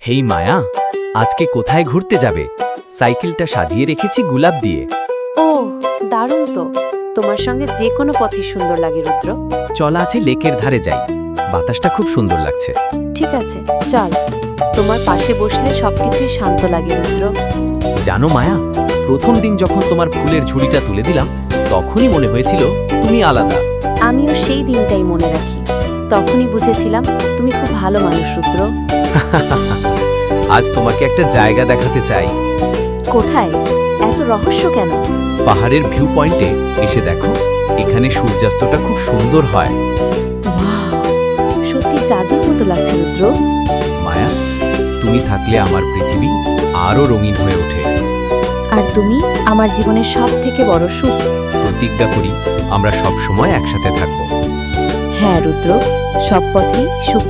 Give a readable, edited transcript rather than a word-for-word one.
হেই মায়া, আজকে কোথায় ঘুরতে যাবে? সাইকেলটা সাজিয়ে রেখেছি গোলাপ দিয়ে। ও দারুণ তো। তোমার সঙ্গে যে কোনো পথই সুন্দর লাগে রুদ্র। চল আছে লেকের ধারে যাই, বাতাসটা খুব সুন্দর লাগছে। ঠিক আছে, চল। তোমার পাশে বসলে সবকিছুই শান্ত লাগে রুদ্র। জানো মায়া, প্রথম দিন যখন তোমার ফুলের ঝুড়িটা তুলে দিলাম, তখনই মনে হয়েছিল তুমি আলাদা। আমিও সেই দিনটাই মনে রাখি। তখনই বুঝেছিলাম তুমি খুব ভালো মানুষ রুদ্র। আজ তোমাকে একটা জায়গা দেখাতে চাই। কোথায়? এত রহস্য কেন? পাহাড়ের ভিউ পয়েন্টে এসে দেখো, এখানে সূর্যাস্তটা খুব সুন্দর হয়। ওয়াও, সত্যি জাদুর মতো লাগছে রুদ্র। মায়া, তুমি থাকলে আমার পৃথিবী আরও রঙিন হয়ে ওঠে। আর তুমি আমার জীবনের সব থেকে বড় সুখ। প্রতিজ্ঞা করি আমরা সব সময় একসাথে থাকব। হ্যাঁ রুদ্র, সব পথেই সুখ